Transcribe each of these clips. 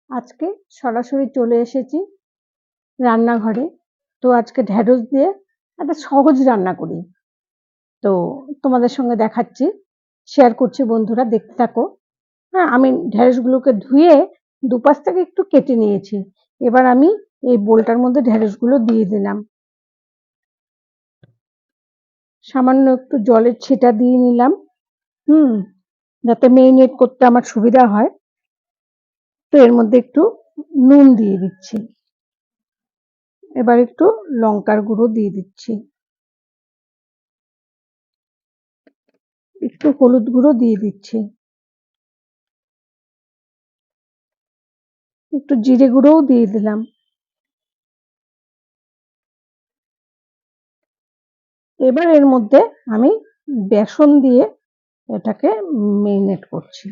আজকে সরাসরি চলে এসেছি রান্নাঘরে। তো আজকে ঢ্যাঁড়স দিয়ে একটা সহজ রান্না করি। তো তোমাদের সঙ্গে দেখাচ্ছি, শেয়ার করছি, বন্ধুরা দেখতে থাকো। হ্যাঁ, আমি ঢ্যাঁড়সগুলোকে ধুয়ে দুপাশ থেকে একটু কেটে নিয়েছি। এবার আমি এই বোলটার মধ্যে ঢ্যাঁড়সগুলো দিয়ে দিলাম। সামান্য একটু জলের ছিটা দিয়ে নিলাম, যাতে মেরিনেট করতে আমার সুবিধা হয়। তো এর মধ্যে একটু নুন দিয়ে দিচ্ছি। এবার একটু লঙ্কার গুঁড়ো দিয়ে দিচ্ছি, একটু হলুদ গুঁড়ো দিয়ে দিচ্ছি, একটু জিরে গুঁড়োও দিয়ে দিলাম। এবার এর মধ্যে আমি বেসন দিয়ে এটাকে মেরিনেট করছি।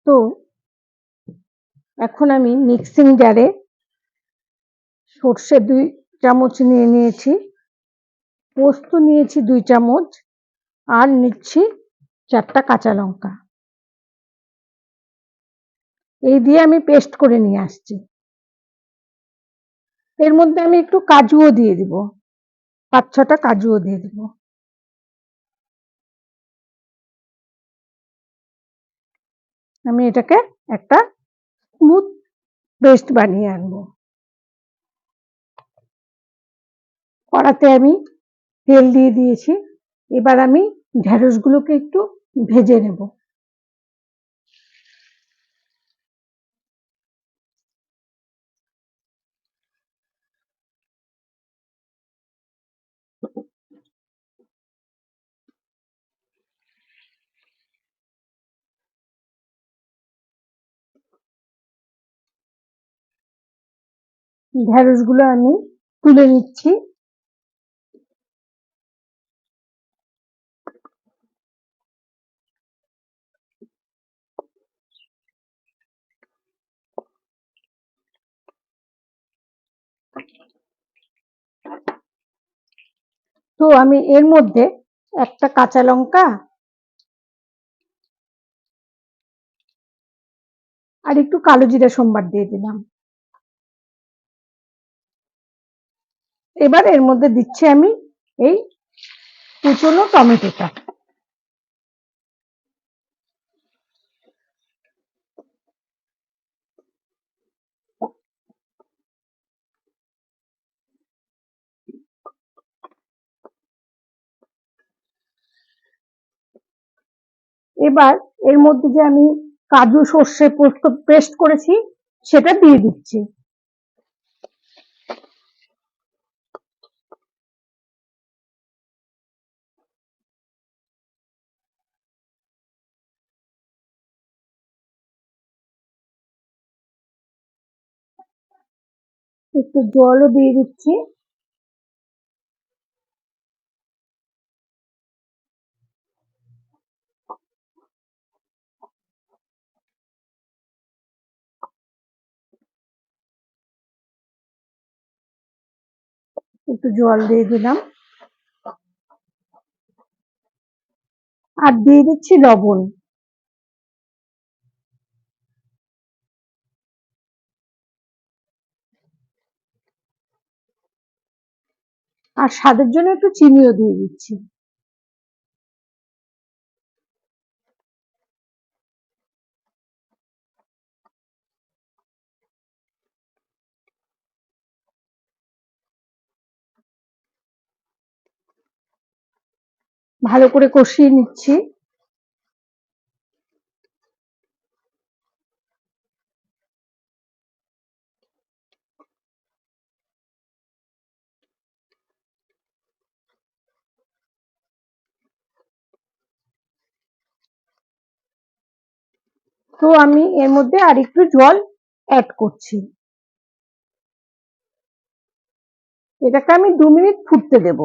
তো এখন আমি মিক্সিং জারে সর্ষে 2 চামচ নিয়ে নিয়েছি, পোস্ত নিয়েছি 2 চামচ, আর নিচ্ছি 4টা কাঁচা লঙ্কা। এই দিয়ে আমি পেস্ট করে নিয়ে আসছি। এর মধ্যে আমি একটু কাজুও দিয়ে দিব, 5-6টা কাজুও দিয়ে দিব। আমি এটাকে একটা স্মুথ পেস্ট বানিয়ে আনবো। কড়াতে আমি তেল দিয়ে দিয়েছি। এবার আমি ঢ্যাঁড়সগুলোকে একটু ভেজে নেব। ঢ্যাঁড়সগুলো আমি তুলে নিচ্ছি। তো আমি এর মধ্যে একটা কাঁচা লঙ্কা আর একটু কালো জিরা সম্বার দিয়ে দিলাম। এবার এর মধ্যে দিচ্ছি আমি এই কুচনো টমেটোটা। এবার এর মধ্যে যে আমি কাজু সর্ষে পোস্ত পেস্ট করেছি সেটা দিয়ে দিচ্ছি। একটু জলও দিয়ে দিচ্ছি। একটু জল দিয়ে দিলাম আর দিয়ে দিচ্ছি লবণ। আর স্বাদের জন্য একটু চিনিও দিয়ে দিচ্ছি। ভালো করে কষিয়ে নিচ্ছি। তো আমি এর মধ্যে আর একটু জল অ্যাড করছি। এটাকে আমি 2 মিনিট ফুটতে দেব।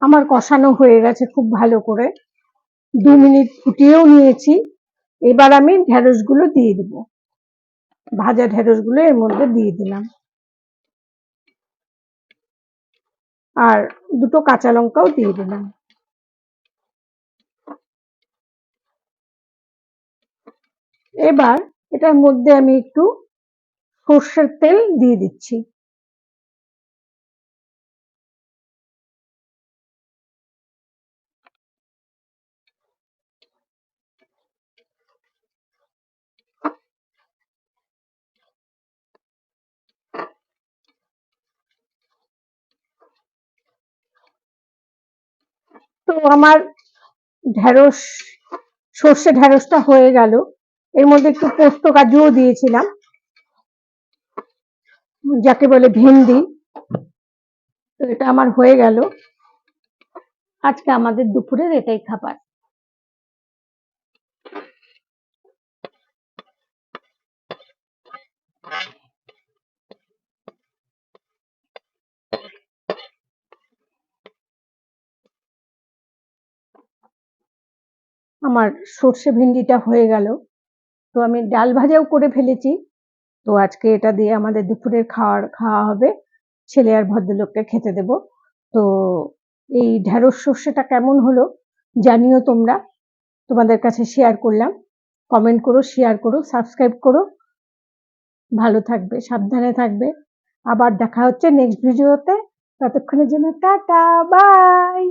আমার কষানো হয়ে গেছে খুব ভালো করে, 2 মিনিট ফুটিয়েও নিয়েছি। এবার আমি ঢ্যাঁড়সগুলো দিয়ে দিব। ভাজা ঢেঁড়সগুলো এর মধ্যে দিয়ে দিলাম, আর দুটো কাঁচা লঙ্কাও দিয়ে দিলাম। এবার এটার মধ্যে আমি একটু সর্ষের তেল দিয়ে দিচ্ছি। তো আমার ঢেঁড়স সর্ষে ঢেঁড়সটা হয়ে গেল। এর মধ্যে একটু পোস্ত কাজুও দিয়েছিলাম, যাকে বলে ভেন্ডি। তো এটা আমার হয়ে গেল। আজকে আমাদের দুপুরের এটাই খাবার। আমার সর্ষে ভেন্ডিটা হয়ে গেল। তো আমি ডাল ভাজাও করে ফেলেছি। তো আজকে এটা দিয়ে আমাদের দুপুরের খাওয়া হবে, ছেলে আর ভদ্রলোককে খেতে দেব। তো এই ঢেঁড়স সর্ষেটা কেমন হলো জানিও তোমরা, তোমাদের কাছে শেয়ার করলাম। কমেন্ট করো, শেয়ার করো, সাবস্ক্রাইব করো। ভালো থাকবে, সাবধানে থাকবে। আবার দেখা হচ্ছে নেক্সট ভিডিওতে। ততক্ষণের জন্য টাটা, বাই।